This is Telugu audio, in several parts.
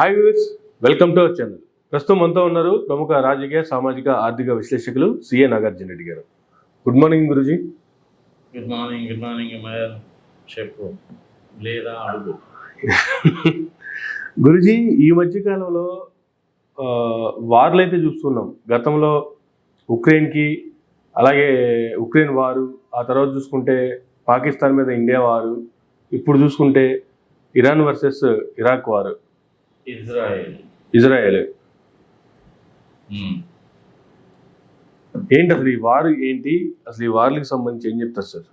Hi viewers, welcome to our channel. ప్రస్తుతం మనతో ఉన్నారు ప్రముఖ రాజకీయ, సామాజిక, ఆర్థిక విశ్లేషకులు సిఏ నాగార్జున రెడ్డి గారు. గుడ్ మార్నింగ్ గురుజీ. గుడ్ మార్నింగ్ మయర్, చెప్పు లేదా అడుగు. గురుజీ, ఈ మధ్యకాలంలో వార్లు అయితే చూస్తున్నాం. గతంలో ఉక్రెయిన్కి, అలాగే ఉక్రెయిన్ వారు, ఆ తర్వాత చూసుకుంటే పాకిస్తాన్ మీద ఇండియా వారు, ఇప్పుడు చూసుకుంటే ఇరాన్ వర్సెస్ ఇరాక్ వారు, ఇజ్రాయెల్. ఏంటి అసలు ఈ వారు ఏంటి? అసలు ఈ వార్లకు సంబంధించి ఏం చెప్తారు సార్?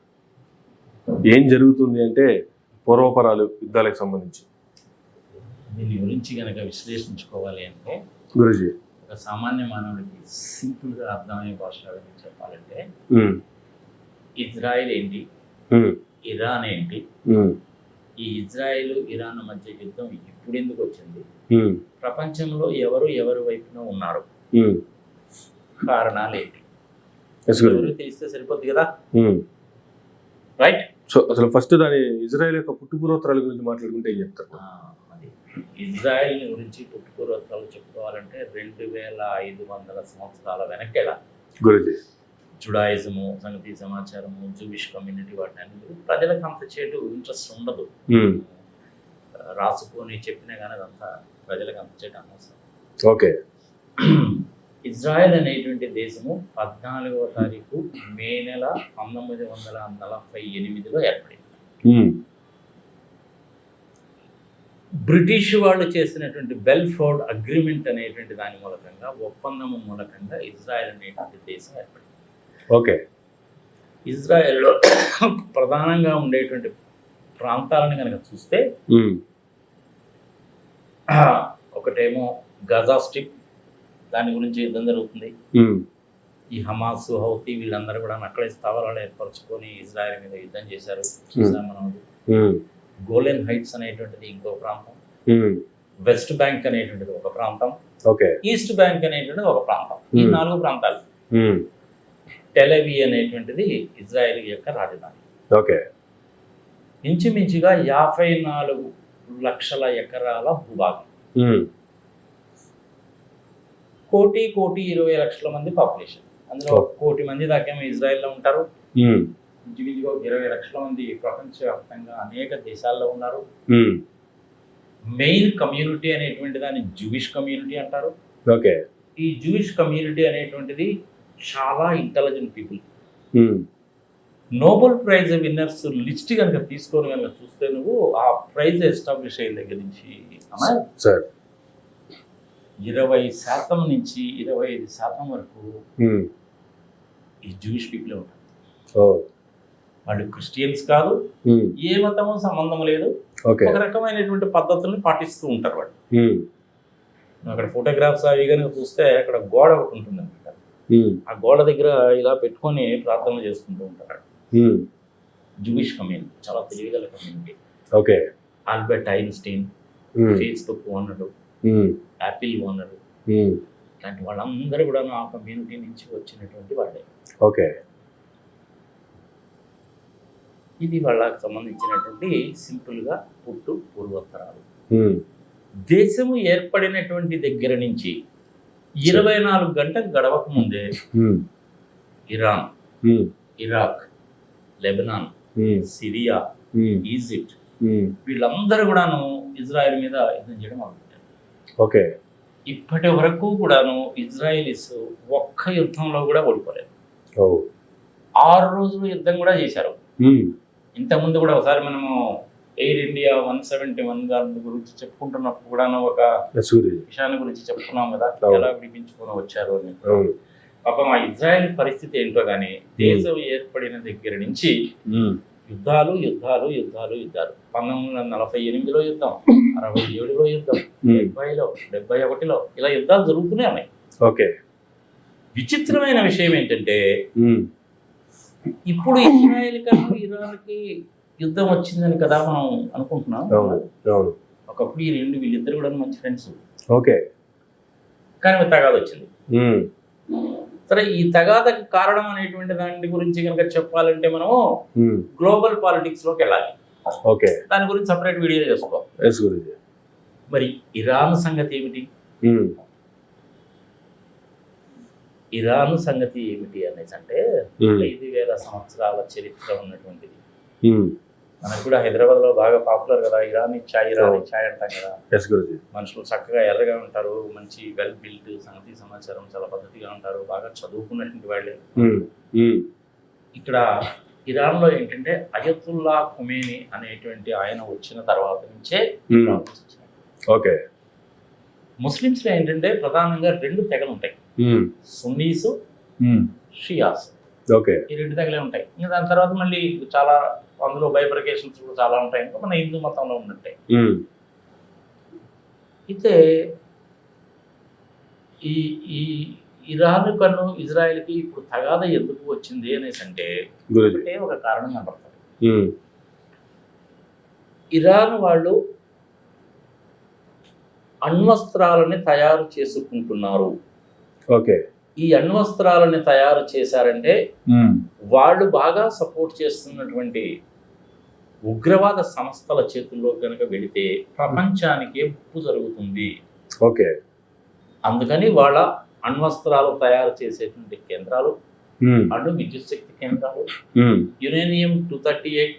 ఏం జరుగుతుంది అంటే పూర్వపరాలు యుద్ధాలకు సంబంధించి దీని గురించి కనుక విశ్లేషించుకోవాలి అంటే గురుజీ, ఒక సామాన్య మానవుడికి సింపుల్గా అర్థమయ్యే భాషలో చెప్పాలంటే ఇజ్రాయెల్ ఏంటి, ఇరాన్ ఏంటి, ఈ ఇజ్రాయెల్ ఇరాన్ మధ్య యుద్ధం ఇప్పుడు ఎందుకు వచ్చింది, ప్రపంచంలో ఎవరు వైపున ఉన్నారు, కారణాలు ఏంటి తెలిస్తే సరిపోద్ది కదా, రైట్? సో అసలు ఫస్ట్ దాని ఇజ్రాయెల్ యొక్క పుట్టుపూర్వోత్తరాల గురించి మాట్లాడుకుంటే ఏం చెప్తారు? అది ఇజ్రాయెల్ గురించి పుట్టుపూర్వోత్తరాలు చెప్పుకోవాలంటే 2500 సంవత్సరాల వెనక్కేలా గురుజీ. జుడాయిజము, సంగతి సమాచారము, జూవిష్ కమ్యూనిటీ, వాటిని ప్రజలకు అంత చేటు ఇంట్రెస్ట్ ఉండదు. రాసుకొని చెప్పినా కానీ అదంతా ప్రజలకు అంత చేటు అనవసరం. ఓకే. ఇజ్రాయెల్ అనేటువంటి దేశము 14వ తారీఖు మే నెల 1948లో ఏర్పడింది. బ్రిటిష్ వాళ్ళు చేసినటువంటి బెల్ఫోర్డ్ అగ్రిమెంట్ అనేటువంటి దాని మూలకంగా, ఒప్పందము మూలకంగా ఇజ్రాయెల్ అనేటువంటి దేశం ఏర్పడింది. ఓకే. ఇజ్రాయెల్లో ప్రధానంగా ఉండేటువంటి ప్రాంతాలను కనుక చూస్తే ఒకటేమో గజా స్ట్రిప్, దాని గురించి యుద్ధం జరుగుతుంది. ఈ హమాస్, హౌతీ వీళ్ళందరూ కూడా అక్కడే స్థావరాలు ఏర్పరచుకొని ఇజ్రాయెల్ మీద యుద్ధం చేశారు, చూసాం మనం. గోలెన్ హైట్స్ అనేటువంటిది ఇంకో ప్రాంతం, వెస్ట్ బ్యాంక్ అనేటువంటిది ఒక ప్రాంతం, ఈస్ట్ బ్యాంక్ అనేటువంటిది ఒక ప్రాంతం. ఈ 4 ప్రాంతాలు. టెల్ అవీవ్ అనేటువంటిది ఇజ్రాయెల్ యొక్క రాజధాని. ఓకే. ఇంచుమించుగా 54 లక్షల ఎకరాల భూభాగం, 1,20,00,000 మంది పాపులేషన్. అందులో 1 కోటి మంది దాకేమో ఇజ్రాయెల్లో ఉంటారు. ఇంచుమించుగా 20 లక్షల మంది ప్రపంచవ్యాప్తంగా అనేక దేశాల్లో ఉన్నారు. మెయిన్ కమ్యూనిటీ అనేటువంటి దాన్ని జూవిష్ కమ్యూనిటీ అంటారు. ఓకే. ఈ జూవిష్ కమ్యూనిటీ అనేటువంటిది చాలా intelligent people. Nobel prize winners list కనుక తీసుకొని కనుక చూస్తే నువ్వు ఆ ప్రైజ్ ఎస్టాబ్లిష్ అయిన దగ్గర నుంచి 20% నుంచి 25% వరకు ఈ జూయిష్ పీపుల్ ఉంటారు. వాళ్ళు క్రిస్టియన్స్ కాదు, ఏ మతము సంబంధం లేదు, ఒక రకమైనటువంటి పద్ధతుల్ని పాటిస్తూ ఉంటారు వాళ్ళు. అక్కడ ఫోటోగ్రాఫ్స్ అవి కనుక చూస్తే అక్కడ గోడ ఒకటి ఉంటుంది అనమాట. ఆ గోడ దగ్గర ఇలా పెట్టుకొని ప్రార్థనలు చేసుకుంటూ ఉంటారు. జూయిష్ కమ్యూనిటీ చాలా తెలివిగల community. Okay. Albert Einstein, Facebook owner, Apple owner, ఇలాంటి వాళ్ళందరూ కూడా ఆ కమ్యూనిటీ నుంచి వచ్చినటువంటి వాళ్ళే. ఓకే. ఇది వాళ్ళకి సంబంధించినటువంటి సింపుల్గా పుట్టు పూర్వోత్తరాలు. దేశము ఏర్పడినటువంటి దగ్గర నుంచి 24 గంటలు గడవక ముందే Iran, Iraq, Lebanon, Syria, Egypt వీళ్ళందరూ కూడాను ఇజ్రాయెల్ మీద యుద్ధం చేయడం మొదలుపెట్టారు. ఓకే. ఇప్పటి వరకు కూడాను ఇజ్రాయెలీస్ ఒక్క యుద్ధంలో కూడా ఓడిపోలేదు. 6 రోజులు యుద్ధం కూడా చేశారు. ఇంతకుముందు కూడా ఒకసారి మనము ఎయిర్ ఇండియా 171 గారి గురించి చెప్పుకుంటున్నప్పుడు కూడా ఒక విషయాన్ని గురించి చెప్పుకున్నాం కదా, ఎలా విడిపించుకొని వచ్చారు అని. పాపం ఆ ఇజ్రాయెల్ పరిస్థితి ఏంటో కానీ, దేశం ఏర్పడిన దగ్గర నుంచి యుద్ధాలు యుద్ధాలు యుద్ధాలు యుద్ధాలు. 1948లో యుద్ధం, 67లో యుద్ధం, 70లో, 71లో ఇలా యుద్ధాలు జరుగుతూనే ఉన్నాయి. ఓకే. విచిత్రమైన విషయం ఏంటంటే ఇప్పుడు ఇజ్రాయెల్ కన్నా ఇరాన్కి యుద్ధం వచ్చిందని కదా మనం అనుకుంటున్నాం. ఒకప్పుడు వీళ్ళిద్దరు కూడా మంచి ఫ్రెండ్స్. ఓకే. కానీ తగాద వచ్చింది. సరే, ఈ తగాదకు కారణం అనేటువంటి దాని గురించి కనుక చెప్పాలంటే మనం గ్లోబల్ పాలిటిక్స్ లోకి వెళ్ళాలి. ఓకే. దాని గురించి సపరేట్ వీడియో చేసుకో. మరి ఇరాన్ సంగతి ఏమిటి? ఇరాన్ సంగతి ఏమిటి అనేసి అంటే 5,000 సంవత్సరాల చరిత్ర ఉన్నటువంటిది. మనకు కూడా హైదరాబాద్ లో బాగా పాపులర్ కదా ఇరానీ చాయ్ అంటాం కదా. మనుషులు చక్కగా ఎర్రగా ఉంటారు, మంచి వెల్ బిల్ట్, సంగతి సమాచారం చాలా పద్ధతిగా ఉంటారు, బాగా చదువుకున్నటువంటి వాళ్ళే. ఇక్కడ ఇరాన్ లో ఏంటంటే అయతుల్లా ఖుమేని అనేటువంటి ఆయన వచ్చిన తర్వాత నుంచే ఓకే ముస్లిమ్స్ లో ఏంటంటే ప్రధానంగా 2 తెగలు ఉంటాయి, సున్నీస్, షియాస్. ఓకే ఈ 2 తెగలే ఉంటాయి. ఇంకా దాని తర్వాత మళ్ళీ చాలా అందులో బైఫర్కేషన్స్ కూడా చాలా ఉంటాయి. ఇంకా మన హిందూ మతంలో ఉన్నట్టే. అయితే ఈ ఈ ఇరాన్ కన్ను ఇజ్రాయెల్కి ఇప్పుడు తగాద ఎందుకు వచ్చింది అనేసి అంటే ఒకటే ఒక కారణం కనబడుతుంది. ఇరాన్ వాళ్ళు అణ్వస్త్రాలని తయారు చేసుకుంటున్నారు. ఓకే ఈ అణ్వస్త్రాలని తయారు చేశారంటే వాళ్ళు బాగా సపోర్ట్ చేస్తున్నటువంటి ఉగ్రవాద సంస్థల చేతుల్లో కనుక వెళితే ప్రపంచానికి ముప్పు జరుగుతుంది. ఓకే అందుకని వాళ్ళ అణ్వస్త్రాలు తయారు చేసేటువంటి కేంద్రాలు, అణు విద్యుత్ శక్తి కేంద్రాలు, యురేనియం 238,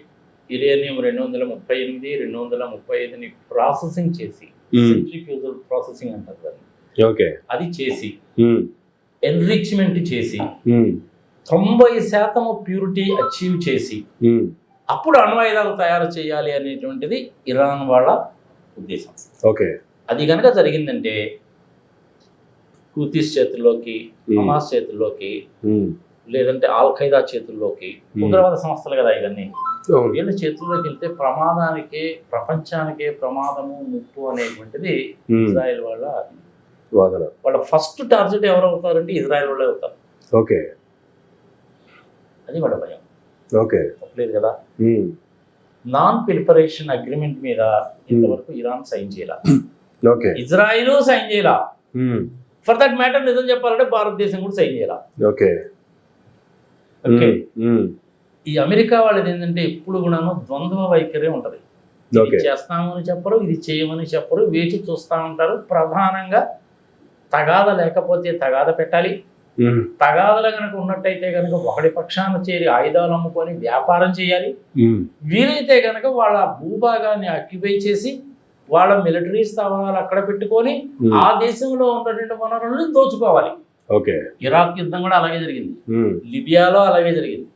యురేనియం 238, 235ని ప్రాసెసింగ్ చేసి సెంట్రిఫ్యూజల్ ప్రాసెసింగ్ అంటారు దాన్ని. ఓకే అది చేసి ఎన్రిచ్మెంట్ చేసి 90% ప్యూరిటీ అచీవ్ చేసి అప్పుడు అణ్వాయుధాలు తయారు చేయాలి అనేటువంటిది ఇరాన్ వాళ్ళ ఉద్దేశం. ఓకే అది కనుక జరిగిందంటే హూతీస్ చేతుల్లోకి, హమాస్ చేతుల్లోకి, లేదంటే ఆల్ ఖైదా చేతుల్లోకి, ఉగ్రవాద సంస్థలు కదా ఇవన్నీ, వీళ్ళ చేతుల్లోకి వెళ్తే ప్రమాదానికే, ప్రపంచానికే ప్రమాదము, ముప్పు అనేటువంటిది ఇజ్రాయెల్ వాళ్ళ ఫస్ట్ టార్గెట్ ఎవరు అవుతారంటే ఇజ్రాయెల్ వాళ్ళే అవుతారు. ఓకే అది వాళ్ళ భయం. ఓకే తప్పలేదు కదా. నాన్ ప్రిలిఫరేషన్ అగ్రిమెంట్ మీద ఇంతవరకు ఇరాన్ సైన్ చేయాల, ఇజ్రాయిల్ సైన్ చేయాల. ఫర్ దట్ మ్యాటర్ నిజం చెప్పాలంటే భారతదేశం కూడా సైన్ చేయాల. ఓకే ఈ అమెరికా వాళ్ళది ఏంటంటే ఎప్పుడు కూడాను ద్వంద్వ వైఖరే ఉంటది. ఇది చేస్తాము అని చెప్పరు, ఇది చేయమని చెప్పరు, వేచి చూస్తూ ఉంటారు. ప్రధానంగా తగాద లేకపోతే తగాద పెట్టాలి, తగాదలు కనుక ఉన్నట్టయితే కనుక ఒకటి పక్షాన చేరి ఆయుధాలు అమ్ముకొని వ్యాపారం చేయాలి, వీలైతే కనుక వాళ్ళ భూభాగాన్ని ఆక్యుపై చేసి వాళ్ళ మిలిటరీ స్థావరాలు అక్కడ పెట్టుకొని ఆ దేశంలో ఉన్నటువంటి వనరులను దోచుకోవాలి. ఇరాక్ యుద్ధం కూడా అలాగే జరిగింది, లిబియాలో అలాగే జరిగింది.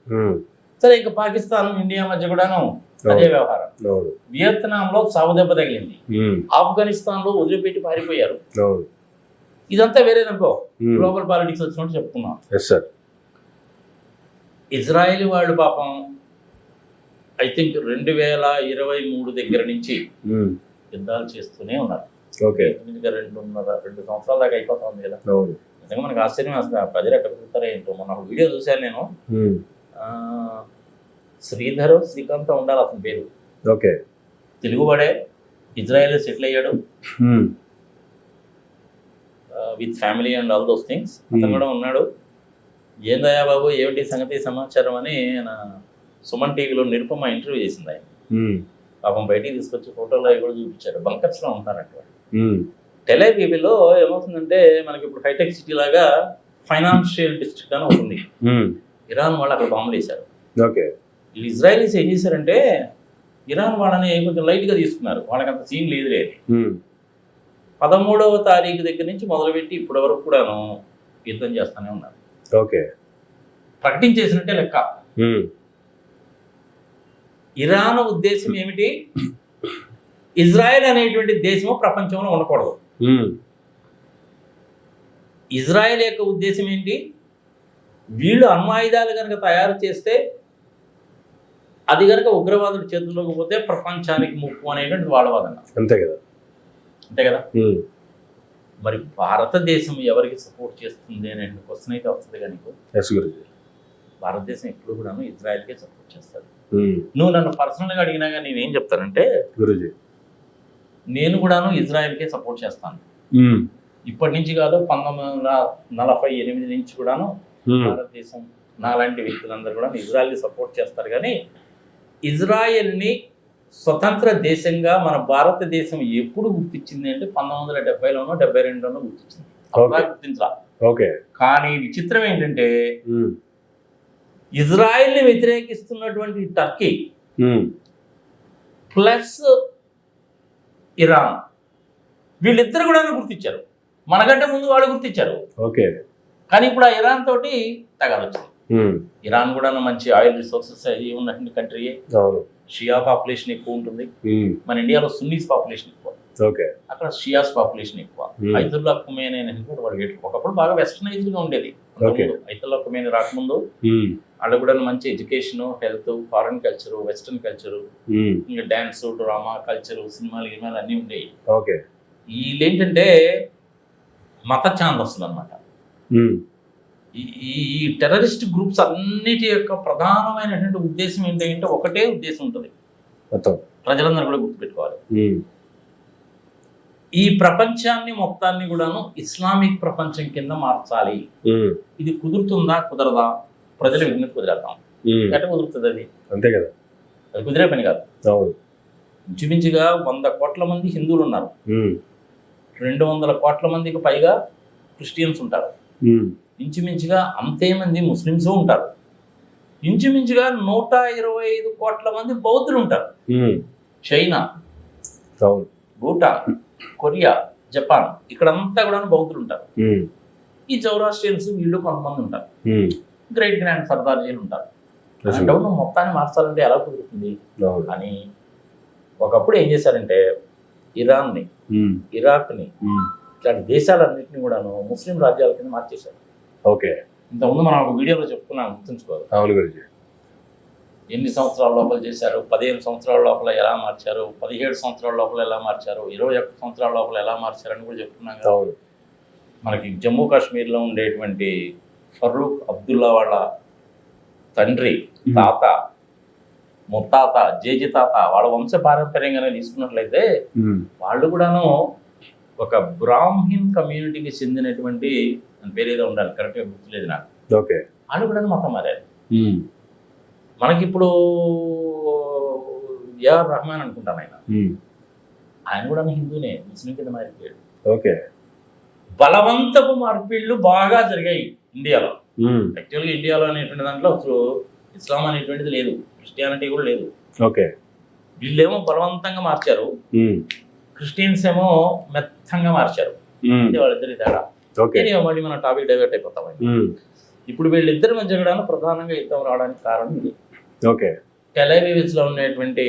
సరే, ఇంకా పాకిస్తాన్ ఇండియా మధ్య కూడాను అదే వ్యవహారం. వియత్నాం లో చావు దెబ్బ తగిలింది, ఆఫ్ఘనిస్తాన్ లో వదిలిపెట్టి పారిపోయారు. ఇదంతా వేరేదనుకో, గ్లోబల్ పాలిటిక్స్ వచ్చినట్టు చెప్తున్నాం. ఇజ్రాయెల్ వాళ్ళు పాపం ఐ థింక్ 2023 దగ్గర నుంచి యుద్ధాలు చేస్తూనే ఉన్నారు. 2 సంవత్సరాల దాకా అయిపోతా ఉంది కదా. నిజంగా మనకు ఆశ్చర్యం అసలు ప్రజలు ఎక్కడ చూస్తారో ఏంటో. మొన్న వీడియో చూశాను నేను, శ్రీకాంత్ ఉండాలి అతని పేరు, తెలుగువాడే, ఇజ్రాయెల్ సెటిల్ అయ్యాడు with family and all those things. అతను కూడా ఉన్నాడు. ఏందయ్యా బాబు ఏమిటి సంగతి సమాచారం అని సుమన్ టీవీలో నిరుపమ ఇంటర్వ్యూ చేసింది. ఆయన పాపం బయటికి తీసుకొచ్చి ఫోటోలు అవి కూడా చూపించారు. బంకర్స్ లో ఉంటారంట. టెల్ అవీవ్లో ఏమవుతుందంటే మనకి ఇప్పుడు హైటెక్ సిటీ లాగా ఫైనాన్షియల్ డిస్ట్రిక్ట్ అని ఉంటుంది. ఇరాన్ వాళ్ళు అక్కడ బాంబులు వేశారు. వీళ్ళు ఇజ్రాయలీస్ ఏం చేశారంటే ఇరాన్ వాళ్ళని కొంచెం లైట్ గా తీసుకున్నారు, వాళ్ళకి అంత సీన్ లేదు లేదు. 13వ తారీఖు దగ్గర నుంచి మొదలుపెట్టి ఇప్పటి వరకు కూడాను యుద్ధం చేస్తూనే ఉన్నారు. ప్రకటించేసినట్టే లెక్క. ఇరాన్ ఉద్దేశం ఏమిటి? ఇజ్రాయెల్ అనేటువంటి దేశము ప్రపంచంలో ఉండకూడదు. ఇజ్రాయెల్ యొక్క ఉద్దేశం ఏంటి? వీళ్ళు అణ్వాయుధాలు కనుక తయారు చేస్తే అది కనుక ఉగ్రవాదుల చేతుల్లోకి పోతే ప్రపంచానికి ముప్పు అనేటువంటి వాళ్ళ వాదన. అంతే కదా. మరి భారతదేశం ఎవరికి సపోర్ట్ చేస్తుంది అనే క్వశ్చన్ అయితే వస్తుంది. కానీ భారతదేశం ఎప్పుడు కూడాను ఇజ్రాయెల్కే సపోర్ట్ చేస్తారు. నువ్వు నన్ను పర్సనల్గా అడిగినా కానీ నేనేం చెప్తానంటే గురుజీ, నేను కూడాను ఇజ్రాయెల్కే సపోర్ట్ చేస్తాను. ఇప్పటి నుంచి కాదు, 1948 నుంచి కూడాను భారతదేశం నాలాంటి వ్యక్తులందరూ కూడా ఇజ్రాయెల్ని సపోర్ట్ చేస్తారు. కానీ ఇజ్రాయెల్ని స్వతంత్ర దేశంగా మన భారతదేశం ఎప్పుడు గుర్తించింది అంటే 1970లోనో 72లోనో గుర్తించింది. అలా గుర్తించరా. ఓకే. కానీ విచిత్రం ఏంటంటే ఇజ్రాయెల్ని వ్యతిరేకిస్తున్నటువంటి టర్కీ ప్లస్ ఇరాన్ వీళ్ళిద్దరు కూడా గుర్తించారు. మనకంటే ముందు వాళ్ళు గుర్తించారు. ఓకే. కానీ ఇప్పుడు ఆ ఇరాన్ తోటి తగాదొచ్చింది. ఇరాన్ కూడా మంచి ఆయిల్ రిసోర్సెస్ అవి ఉన్నటువంటి కంట్రీయే. షియా పాపులేషన్ ఎక్కువ ఉంటుంది. మన ఇండియాలో సున్నీస్ పాపులేషన్ ఎక్కువ. ఓకే. అక్కడ షియాస్ పాపులేషన్ ఎక్కువ. ఐతుల్లా ఖుమేనీ అనేది వాడు ఒకప్పుడు బాగా వెస్టర్నైజ్డ్ గా ఉండేది. ఐతుల్లా ఖుమేనీ రాకముందు వాళ్ళు కూడా మంచి education, health, foreign culture, western culture, ఇంకా డాన్స్, డ్రామా కల్చర్, సినిమాలు గినిమాలు అన్నీ ఉండేవి. వీళ్ళు ఏంటంటే మత ఛాందస్తులు అన్నమాట. ఈ టెర్రరిస్ట్ గ్రూప్స్ అన్నిటి యొక్క ప్రధానమైనటువంటి ఉద్దేశం ఏంటంటే ఒకటే ఉద్దేశం ఉంటుంది, ప్రజలందరూ కూడా గుర్తుపెట్టుకోవాలి. ఈ ప్రపంచాన్ని మొత్తాన్ని కూడాను ఇస్లామిక్ ప్రపంచం కింద మార్చాలి. ఇది కుదురుతుందా కుదరదా, ప్రజల విజ్ఞప్తి కుదిరేద్దాం. ఎట్లా కుదురుతుంది అది? అంతే కదా, అది కుదిరే పని కాదు. ఇంచుమించుగా 100 కోట్ల మంది హిందువులు ఉన్నారు, 200 కోట్ల మందికి పైగా క్రిస్టియన్స్ ఉంటారు, ఇంచుమించుగా అంతే మంది ముస్లిమ్స్ ఉంటారు, ఇంచుమించుగా 125 కోట్ల మంది బౌద్ధులు ఉంటారు. చైనా, భూటాన్, కొరియా, జపాన్ ఇక్కడంతా కూడా బౌద్ధులు ఉంటారు. ఈ జౌరాస్ట్రియన్స్ వీళ్ళు కొంతమంది ఉంటారు, గ్రేట్ గ్రాండ్ సర్దార్జీలు ఉంటారు. అంటే మొత్తాన్ని మార్చాలంటే ఎలా కుదురుతుంది అని ఒకప్పుడు ఏం చేశారంటే ఇరాన్ని, ఇరాక్ని, ఇట్లాంటి దేశాలన్నింటినీ కూడాను ముస్లిం రాజ్యాల కింద మార్చేశారు. ఓకే. ఇంతకుముందు మనం ఒక వీడియోలో చెప్పుకున్నాం, గుర్తుంచుకోవాలి. ఎన్ని సంవత్సరాల లోపల చేశారు, 15 సంవత్సరాల లోపల ఎలా మార్చారు, 17 సంవత్సరాల లోపల ఎలా మార్చారు, 21 సంవత్సరాల లోపల ఎలా మార్చారని కూడా చెప్పుకున్నాం కదా. మనకి జమ్మూ కాశ్మీర్లో ఉండేటువంటి ఫరూక్ అబ్దుల్లా వాళ్ళ తండ్రి, తాత, ముత్తాత, జేజి తాత వాళ్ళ వంశ పారంపర్యంగానే తీసుకున్నట్లయితే వాళ్ళు కూడాను ఒక బ్రాహ్మిన్ కమ్యూనిటీకి చెందినటువంటి పేరు ఏదో ఉండాలి, కరెక్ట్గా గుర్తులేదు నాకు. ఓకే. వాళ్ళు కూడా మొత్తం మారారు. మనకిప్పుడు ఏఆర్ రెహమాన్ అనుకుంటాను, ఆయన కూడా హిందూనే, ముస్లిం కింద మారిపోయాడు. ఓకే. బలవంతపు మార్పిళ్ళు బాగా జరిగాయి ఇండియాలో. యాక్చువల్గా ఇండియాలో అనేటువంటి దాంట్లో అసలు ఇస్లాం అనేటువంటిది లేదు, క్రిస్టియానిటీ కూడా లేదు. ఓకే. వీళ్ళేమో బలవంతంగా మార్చారు, క్రిస్టియన్స్ ఏమో మెత్తంగా మార్చారు. వాళ్ళిద్దరి తేడా. మళ్ళీ మన టాపిక్ డైవర్ట్ అయిపోతాం. ఇప్పుడు వీళ్ళిద్దరి మధ్య కూడా ప్రధానంగా యుద్ధం రావడానికి కారణం ఇది. ఓకే. టెల్ అవీవ్లో ఉండేటువంటి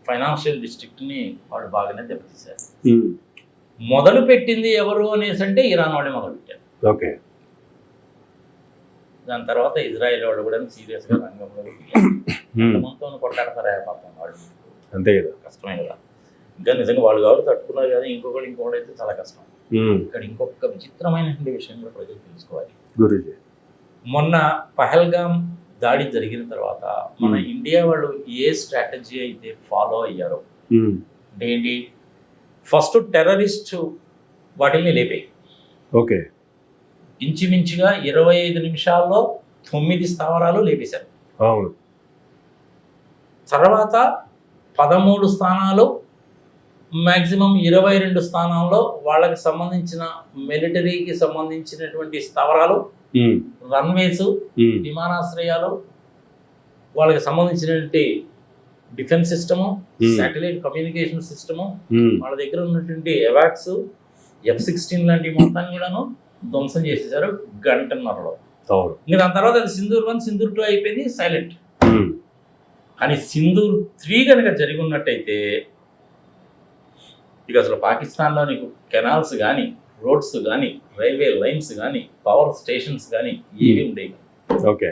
ఫైనాన్షియల్ డిస్ట్రిక్ట్ ని వాళ్ళు బాగానే దెబ్బతీశారు. మొదలు పెట్టింది ఎవరు అనేసి అంటే ఇరాన్ వాళ్ళే మొదలు పెట్టారు. ఓకే. దాని తర్వాత ఇజ్రాయెల్ వాళ్ళు కూడా సీరియస్ గా రంగంలో మొత్తం కొట్టాడతారా పాపం వాళ్ళు, అంతే కదా, కష్టమే కదా. ఇంకా నిజంగా వాళ్ళు కాబట్టి తట్టుకున్నారు, కానీ ఇంకొకటి అయితే చాలా కష్టం. ఇక్కడ ఇంకొక విచిత్రమైనటువంటి విషయం కూడా ప్రజలు తెలుసుకోవాలి. మొన్న పహల్గామ్ దాడి జరిగిన తర్వాత మన ఇండియా వాళ్ళు ఏ స్ట్రాటజీ అయితే ఫాలో అయ్యారో అంటే ఏంటి, ఫస్ట్ టెర్రరిస్ట్ వాటిని లేపాయి. ఓకే. ఇంచుమించుగా 25 నిమిషాల్లో 9 స్థావరాలు లేపేశారు. అవును. తర్వాత 13 స్థానాలు, మ్యాక్సిమం 22 స్థానాల్లో వాళ్ళకి సంబంధించిన మిలిటరీకి సంబంధించినటువంటి స్థావరాలు, రన్వేస్, విమానాశ్రయాలు, వాళ్ళకి సంబంధించినటువంటి defence system, satellite communication system, వాళ్ళ దగ్గర ఉన్నటువంటి ఎవాక్స్, F-16 లాంటి మొత్తాన్ని కూడాను ధ్వంసం చేసేసారు గంటన్నరలో. ఇంకా దాని తర్వాత అది సింధూర్ 1, సింధూర్ 2 అయిపోయింది, సైలెంట్. కానీ సింధూర్ 3 కనుక జరిగి ఉన్నట్టయితే ఇక అసలు పాకిస్తాన్లో నీకు కెనాల్స్ కానీ, రోడ్స్ కానీ, రైల్వే లైన్స్ కానీ, పవర్ స్టేషన్స్ కానీ ఏవి ఉండేవి. ఓకే.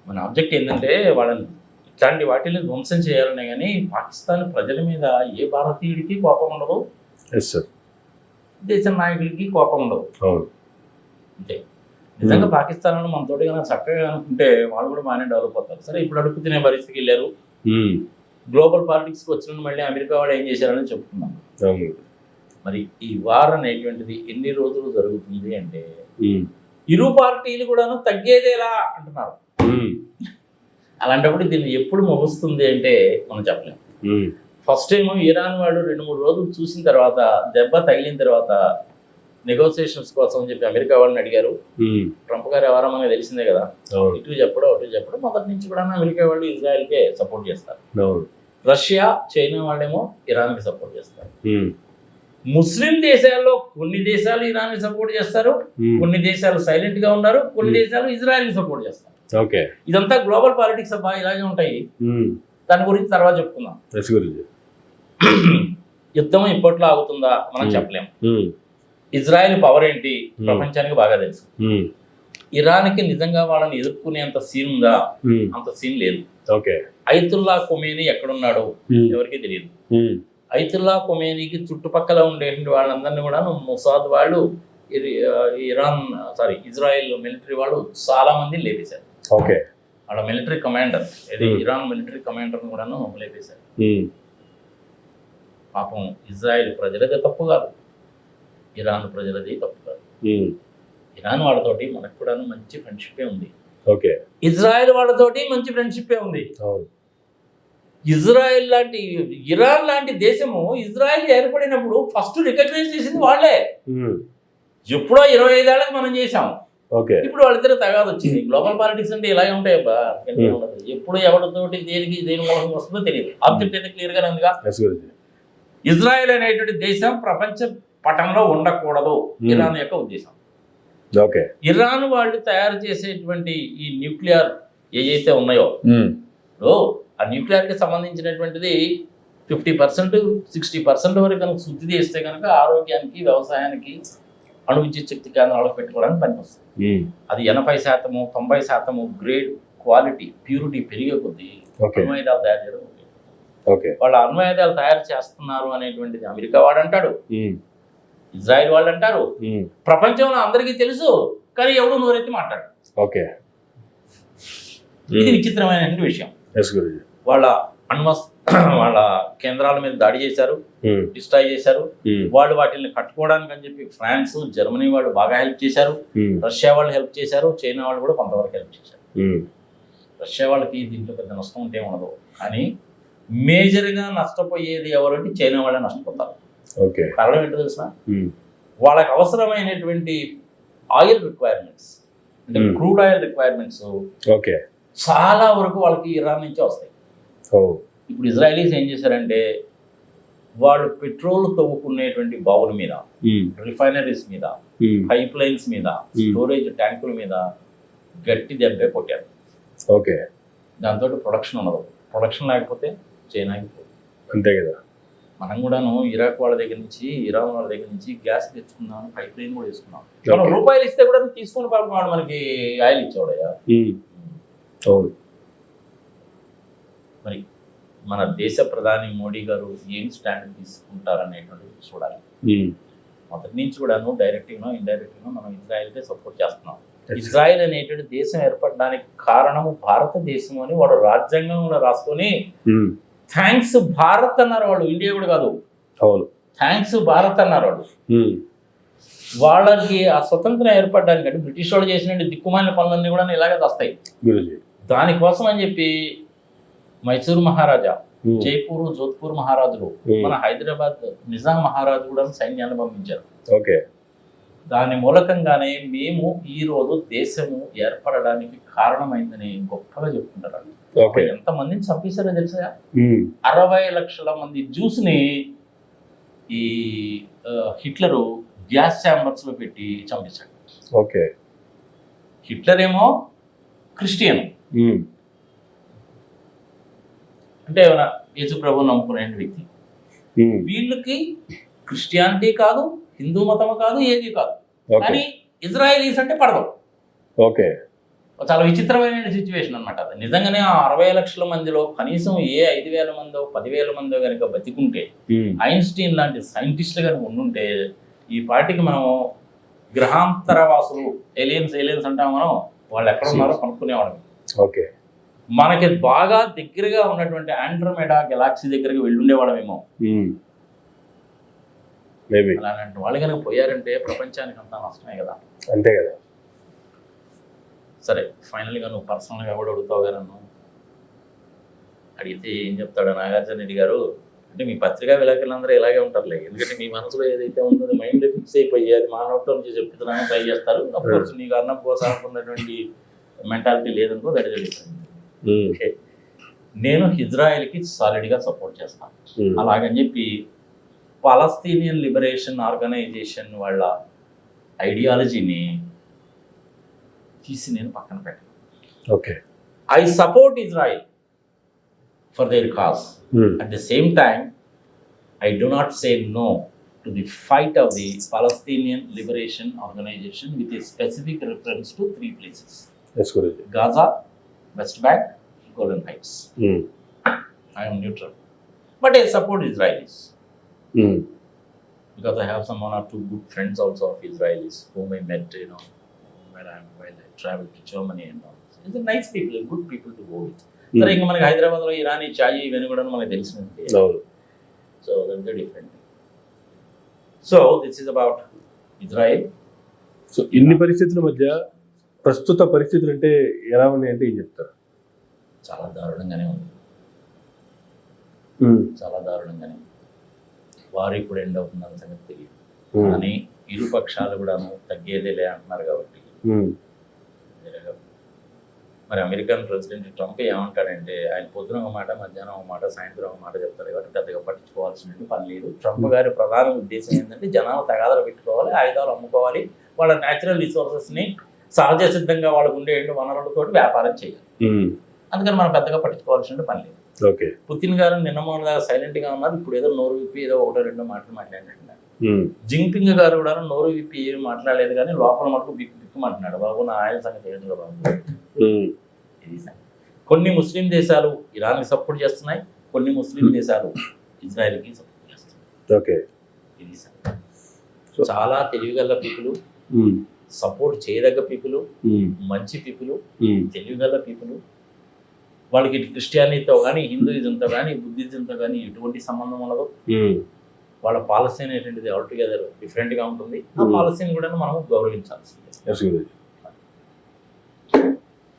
మన ఆబ్జెక్ట్ ఏంటంటే వాళ్ళని ఇట్లాంటి వాటిని ధ్వంసం చేయాలనే, కానీ పాకిస్తాన్ ప్రజల మీద ఏ భారతీయుడికి కోపం ఉండదు, దేశ నాయకులకి కోపం ఉండదు. అంటే నిజంగా పాకిస్తాన్ మనతోటి కనుక చక్కగా అనుకుంటే వాళ్ళు కూడా బాగానే డెవలప్ అవుతారు. సరే, ఇప్పుడు అడుగు తినే పరిస్థితికి వెళ్ళారు. గ్లోబల్ పాలిటిక్స్కి వచ్చిన మళ్ళీ అమెరికా వాడు ఏం చేశారని చెప్పుకున్నాం. మరి ఈ వార్ అనేటువంటిది ఎన్ని రోజులు జరుగుతుంది అంటే ఇరు పార్టీలు కూడాను తగ్గేదేలా అంటున్నారు. అలాంటప్పుడు దీన్ని ఎప్పుడు ముగుస్తుంది అంటే మనం చెప్పలేము. ఫస్ట్ టైం ఇరాన్ వాడు 2-3 రోజులు చూసిన తర్వాత దెబ్బ తగిలిన తర్వాత నెగోసియేషన్స్ కోసం అని చెప్పి అమెరికా వాళ్ళని అడిగారు. ట్రంప్ గారు ఎవరో మనకు తెలిసిందే కదా, ఇటు చెప్పడం అటు చెప్పడం. మొదటి నుంచి కూడా అమెరికా వాళ్ళు ఇజ్రాయెల్కే సపోర్ట్ చేస్తారు. రష్యా చైనా వాళ్ళేమో ఇరాన్కి సపోర్ట్ చేస్తారు. ముస్లిం దేశాల్లో కొన్ని దేశాలు ఇరాన్ సపోర్ట్ చేస్తారు, కొన్ని దేశాలు సైలెంట్ గా ఉన్నారు, కొన్ని దేశాలు ఇజ్రాయెల్ ని సపోర్ట్ చేస్తారు. ఇదంతా గ్లోబల్ పాలిటిక్స్ అబ్బా, ఇలాగే ఉంటాయి. దాని గురించి తర్వాత చెప్పుకుందాం. యుద్ధం ఇప్పట్లో ఆగుతుందా మనం చెప్పలేము. ఇజ్రాయెల్ పవర్ ఏంటి ప్రపంచానికి బాగా తెలుసు. ఇరాన్కి నిజంగా వాళ్ళని ఎదుర్కొనేంత సీన్ ఉందా? అంత సీన్ లేదు. ఐతుల్లా ఖొమేనీ ఎక్కడున్నాడో ఎవరికి తెలియదు. ఐతుల్లా ఖొమేనీకి చుట్టుపక్కల ఉండే వాళ్ళందరినీ కూడా మొసాద్ వాళ్ళు, ఇజ్రాయెల్ మిలిటరీ వాళ్ళు చాలా మంది లేపేశారు. వాళ్ళ military commander, Iran military commander కూడాను లేపేశారు. పాపం ఇజ్రాయెల్ ప్రజలదే తప్పు కాదు, ఇరాన్ ప్రజలది తప్పు కాదు. ఇరాన్ వాళ్ళతోటి మనకు కూడా మంచి ఫ్రెండ్షిప్పే ఉంది. ఇజ్రాయెల్ వాళ్ళతోటి మంచి ఫ్రెండ్షిప్పే ఉంది. ఇరాన్ లాంటి దేశము ఇజ్రాయెల్ ఏర్పడినప్పుడు ఫస్ట్ రికగ్నైజ్ చేసింది వాళ్ళే. ఎప్పుడో 25 ఏళ్ళకి మనం చేసాం. ఇప్పుడు వాళ్ళిద్దరు తగాదు వచ్చింది. గ్లోబల్ పాలిటిక్స్ అంటే ఇలాగే ఉంటాయి అబ్బా. ఎప్పుడు ఎవరితోటి దేని మూలం వస్తుందో తెలియదు. ఆబ్జెక్ట్ అయితే క్లియర్ గానే ఉందిగా. ఇజ్రాయెల్ అనేటువంటి దేశం ప్రపంచ పటంలో ఉండకూడదు ఇరాన్ యొక్క ఉద్దేశం. ఇరాన్ వాళ్ళు తయారు చేసేటువంటి ఈ న్యూక్లియర్ ఏవైతే ఉన్నాయో, ఆ న్యూక్లియర్ కి సంబంధించినటువంటిది 50%, 60% వరకు కనుక శుద్ధి చేస్తే కనుక ఆరోగ్యానికి, వ్యవసాయానికి, అణు విద్యుత్ శక్తి కేంద్రాలకు పెట్టుకోవడానికి పనికొస్తుంది. అది 80%, 90% గ్రేడ్, క్వాలిటీ, ప్యూరిటీ పెరిగే కొద్దీ అణ్వాయుధాలు తయారు చేయడం. వాళ్ళ అణ్వాయుధాలు తయారు చేస్తున్నారు అనేటువంటిది అమెరికా వాడు అంటాడు, ఇజ్రాయెల్ వాళ్ళు అంటారు, ప్రపంచంలో అందరికీ తెలుసు, కానీ ఎవడు నోరెత్తి మాట్లాడు. ఇది విచిత్రమైన విషయం. వాళ్ళ కేంద్రాల మీద దాడి చేశారు, డిస్ట్రాయ్ చేశారు. వాళ్ళు వాటిని కట్టుకోవడానికి అని చెప్పి ఫ్రాన్స్, జర్మనీ వాళ్ళు బాగా హెల్ప్ చేశారు, రష్యా వాళ్ళు హెల్ప్ చేశారు, చైనా వాళ్ళు కూడా కొంతవరకు హెల్ప్ చేశారు. రష్యా వాళ్ళకి దీంట్లో పెద్ద నష్టం ఉంటే ఉండదు, కానీ మేజర్గా నష్టపోయేది ఎవరంటే చైనా వాళ్ళే నష్టపోతారు. కారణం ఏంటో తెలుసిన, వాళ్ళకి అవసరమైనటువంటి ఆయిల్ రిక్వైర్మెంట్స్, అంటే క్రూడ్ ఆయిల్ రిక్వైర్మెంట్స్ చాలా వరకు వాళ్ళకి ఇరాన్ నుంచే వస్తాయి. ఇప్పుడు ఇజ్రాయలీస్ ఏం చేశారంటే, వాళ్ళు పెట్రోల్ తవ్వుకునేటువంటి బావుల మీద, రిఫైనరీస్ మీద, పైప్ లైన్స్ మీద, స్టోరేజ్ ట్యాంకుల మీద గట్టి దెబ్బే కొట్టారు. దాంతో ప్రొడక్షన్ ఉండదు. ప్రొడక్షన్ లేకపోతే చైనాకి అంతే కదా. మనం కూడాను ఇరాక్ వాళ్ళ దగ్గర నుంచి, ఇరాన్ వాళ్ళ దగ్గర నుంచి గ్యాస్ తెచ్చుకున్నాం, పైప్ లైన్ కూడా వేసుకున్నాం. మనం రూపాయలు ఇస్తే కూడా తీసుకుని వాడు మనకి ఆయిల్ ఇచ్చేవాడయ్యా. మరి మన దేశ ప్రధాని మోడీ గారు ఏం స్టాండ్ తీసుకుంటారనేటువంటిది చూడాలి. మొదటి నుంచి కూడాను డైరెక్ట్గా ఇండైరెక్ట్గా మనం ఇజ్రాయెల్కే సపోర్ట్ చేస్తున్నాం. ఇజ్రాయెల్ అనేటువంటి దేశం ఏర్పడడానికి కారణము భారతదేశం అని వాడు రాజ్యాంగంలో రాసుకొని థ్యాంక్స్ భారత్ అన్నారు వాళ్ళు, ఇండియా కూడా కాదు. థ్యాంక్స్ భారత్ అన్నారు వాళ్ళు. వాళ్ళకి ఆ స్వతంత్రం ఏర్పడడానికి అంటే బ్రిటిష్ వాళ్ళు చేసిన దిక్కుమాలిన పనులన్నీ కూడా ఇలాగే వస్తాయి. దానికోసం అని చెప్పి మైసూరు మహారాజా, జైపూర్, జోధ్పూర్ మహారాజులు, మన హైదరాబాద్ నిజాం మహారాజు కూడా సైన్యాన్ని పంపించారు. దాని మూలకంగానే మేము ఈ రోజు దేశము ఏర్పడడానికి కారణమైందని గొప్పగా చెప్పుకుంటారు. ఎంతమందిని చంపేశారో తెలుసా? 60 లక్షల మంది జ్యూస్ ని ఈ హిట్లరు గ్యాస్ ఛాంబర్స్ లో పెట్టి చంపేశాడు. హిట్లర్ ఏమో క్రిస్టియన్, అంటే ఏమైనా యేసు ప్రభు నమ్ముకునే వ్యక్తి. వీళ్ళకి క్రిస్టియానిటీ కాదు, హిందూ మతము కాదు, ఏది కాదు, కానీ ఇజ్రాయలీస్ అంటే పడదు. చాలా విచిత్రమైన సిచ్యువేషన్ అనమాట. అది నిజంగానే ఆ 60 లక్షల మందిలో కనీసం 5,000 మందో 10,000 మందో కనుక బతికుంటే, ఐన్స్టీన్ లాంటి సైంటిస్టులు కనుక ఉండుంటే, ఈ పార్టీకి మనం గ్రహాంతర వాసులు, ఏలియన్స్ అంటాం మనం, వాళ్ళు ఎక్కడ ఉన్నారో కనుక్కునేవాళ్ళం. మనకి బాగా దగ్గరగా ఉన్నటువంటి ఆండ్రోమెడా గెలాక్సీ దగ్గరికి వెళ్ళుండేవాళ్ళమేమో. అలాంటి వాళ్ళు కనుక పోయారంటే ప్రపంచానికి అంతా నష్టమే కదా. అంతే కదా. సరే, ఫైనల్గా నువ్వు పర్సనల్గా కూడా అడుగుతావు కదా, నన్ను అడిగితే ఏం చెప్తాడు నాగార్జున రెడ్డి గారు, అంటే మీ పత్రికా విలేకరులందరూ ఇలాగే ఉంటారులే, ఎందుకంటే మీ మనసులో ఏదైతే ఉందో మైండ్ ఫిక్స్ అయిపోయి అది మా నోట్లో నుంచి చెప్తున్నాను ట్రై చేస్తారు. అఫ్కోర్స్ నీకు అన్నం కోసం అనుకున్నటువంటి మెంటాలిటీ లేదనుకో, దట్ ఇస్ ఓకే. నేను ఇజ్రాయెల్కి సాలిడ్గా సపోర్ట్ చేస్తాను. అలాగని చెప్పి పాలస్తీనియన్ లిబరేషన్ ఆర్గనైజేషన్ వాళ్ళ ఐడియాలజీని తీసి నేను పక్కన పెట్టాను. Okay, I support Israel for their cause. At the same time, I do not say no to the fight of the Palestinian Liberation Organization with a specific reference to 3 places. Yes, Guruji. Gaza, West Bank, Golan Heights. I am neutral. But I support Israelis. Because I have some 1 or 2 good friends also of Israelis whom I met, while I traveled to Germany and all. It's a nice people, good people to go with. సరే, ఇంకా మనకి హైదరాబాద్లో ఇరానీ చాయ్ ఇవన్నీ కూడా మనకు తెలిసినట్టు. So that's the different. So this is about Israel. So ఇన్ని పరిస్థితుల మధ్య ప్రస్తుత పరిస్థితులు అంటే ఎలా ఉన్నాయి అంటే ఏం చెప్తారు? చాలా దారుణంగానే ఉంది, చాలా దారుణంగానే. వారు ఇప్పుడు ఎండ్ అవుతుందన్న సంగతి తెలియదు, కానీ ఇరు పక్షాలు కూడాను తగ్గేదేలే అంటున్నారు కాబట్టి. మరి అమెరికన్ ప్రెసిడెంట్ ట్రంప్ ఏమంటాడంటే, ఆయన పొద్దున ఒక మాట, మధ్యాహ్నం ఒక మాట, సాయంత్రం ఒక మాట చెప్తారు కాబట్టి పెద్దగా పట్టించుకోవాల్సిన పని లేదు. ట్రంప్ గారి ప్రధాన ఉద్దేశం ఏంటంటే జనాలు తగాదలు పెట్టుకోవాలి, ఆయుధాలు అమ్ముకోవాలి, వాళ్ళ న్యాచురల్ రిసోర్సెస్ని సహజ సిద్ధంగా వాళ్ళకు ఉండే వనరులతో వ్యాపారం చేయాలి. అందుకని మనం పెద్దగా పట్టించుకోవాల్సిన పని లేదు. ఓకే, పుతిన్ గారు నిన్న మొన్న సైలెంట్గా ఉన్నారు, ఇప్పుడు ఏదో నోరు విప్పి ఏదో 1-2 మాటలు మాట్లాడినట్టున్నారు. జింగ్పింగ్ గారు కూడా నోరు విప్పి ఏమి మాట్లాడలేదు, కానీ లోపల మటుకు బిక్కు మాట్లాడు, బాబు నా ఆయన సంగతి ఏంటో బాబు. ఇది కొన్ని ముస్లిం దేశాలు ఇరాన్కి సపోర్ట్ చేస్తున్నాయి, కొన్ని ముస్లిం దేశాలు ఇజ్రాయెల్కి సపోర్ట్ చేస్తున్నాయి. ఓకే, ఇది చాలా తెలివిగల పీపుల్, సపోర్ట్ చేయదగ్గ పీపుల్, మంచి పీపుల్, తెలివిగల పీపుల్. వాళ్ళకి క్రిస్టియానిటీతో కానీ, హిందూయిజంతో కానీ, బుద్ధిజంతో కానీ ఎటువంటి సంబంధం ఉండదు. వాళ్ళ పాలసీ అనేటువంటిది ఆల్టుగెదర్ డిఫరెంట్గా ఉంటుంది. ఆ పాలసీని కూడా మనం గౌరవించాల్సిందే.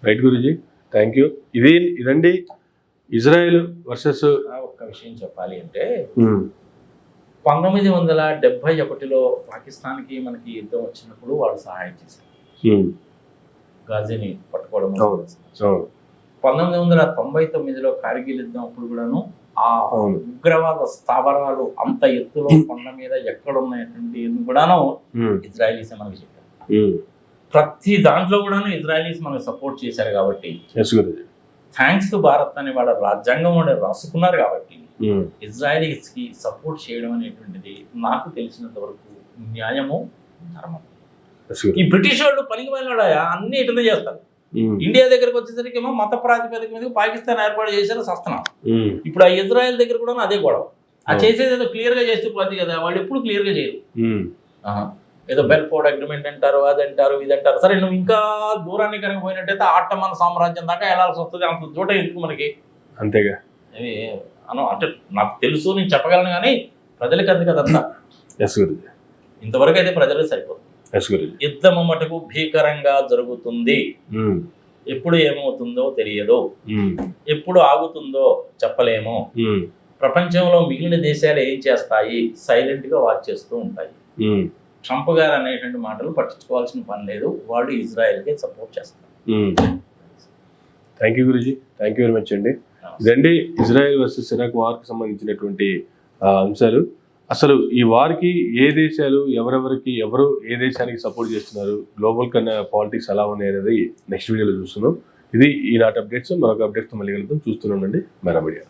రైట్ గురూజీ, థ్యాంక్ యూ. ఇదండి ఇజ్రాయెల్ వర్సెస్. ఒక్క విషయం చెప్పాలి అంటే 1971లో పాకిస్తాన్కి మనకి యుద్ధం వచ్చినప్పుడు వాళ్ళు సహాయం చేశారు, గాజీని పట్టుకోవడం. 1999లో కార్గిల్ యుద్ధం అప్పుడు కూడాను ఆ ఉగ్రవాద స్థావరాలు అంత ఎత్తులో కొండ మీద ఎక్కడ ఉన్నాయంటే కూడాను ఇజ్రాయలీసే మనకి చెప్పారు. ప్రతి దాంట్లో కూడాను ఇజ్రాయలీస్ మనకు సపోర్ట్ చేశారు కాబట్టి, థ్యాంక్స్ టు భారత్ అని వాళ్ళ రాజ్యాంగం వాళ్ళు రాసుకున్నారు కాబట్టి ఇజ్రాయలీస్ కి సపోర్ట్ చేయడం అనేటువంటిది నాకు తెలిసినంత వరకు న్యాయము, ధర్మం. ఈ బ్రిటిష్ వాళ్ళు పనికి వెళ్ళాడా అన్ని ఇటనే చేస్తారు. ఇండియా దగ్గరకు వచ్చేసరికి ఏమో మత ప్రాతిపదిక మీద పాకిస్తాన్ ఏర్పాటు చేశారు సస్తనం. ఇప్పుడు ఆ ఇజ్రాయెల్ దగ్గర కూడా అదే గొడవ. ఆ చేసేది ఏదో క్లియర్ గా చేస్తే పోతుంది కదా, వాళ్ళు ఎప్పుడు క్లియర్ గా చేయరు. ఏదో బెల్ఫోర్డ్ అగ్రిమెంట్ అంటారు, అది అంటారు, ఇది అంటారు. సరే, నువ్వు ఇంకా దూరాన్ని కనుక పోయినట్టయితే ఆట్టమన్ సామ్రాజ్యం దాకా వెళ్ళాల్సి వస్తుంది. అంత చోట ఎందుకు మనకి? అంతేగా. అంటే నాకు తెలుసు, నేను చెప్పగలను, కానీ ప్రజలకి అది కదంతా. ఇంతవరకు అయితే ప్రజలకు సరిపోతుంది. యుద్ధం మటుకు భీకరంగా జరుగుతుంది. ఎప్పుడు ఏమవుతుందో తెలియదు, ఎప్పుడు ఆగుతుందో చెప్పలేము. ప్రపంచంలో మిగిలిన దేశాలు ఏం చేస్తాయి? సైలెంట్ గా వాచ్ చేస్తూ ఉంటాయి. ట్రంప్ గారు అనేటువంటి మాటలు పట్టించుకోవాల్సిన పని లేదు, వాళ్ళు ఇజ్రాయెల్కి సపోర్ట్ చేస్తారు. Thank you Guruji, thank you very much అండి. ఇదండి ఇజ్రాయెల్ వర్సెస్ ఇరాక్ వార్కి సంబంధించినటువంటి అంశాలు. అసలు ఈ వార్కి ఏ దేశాలు ఎవరు ఏ దేశానికి సపోర్ట్ చేస్తున్నారు, గ్లోబల్ కన్నా పాలిటిక్స్ ఎలా ఉన్నాయి అనేది నెక్స్ట్ వీడియోలో చూస్తున్నాం. ఇది ఈనాటి అప్డేట్స్. మరొక అప్డేట్స్తో మళ్ళీ కలుద్దాం. చూస్తూనే ఉండండి మెరా మీడియా.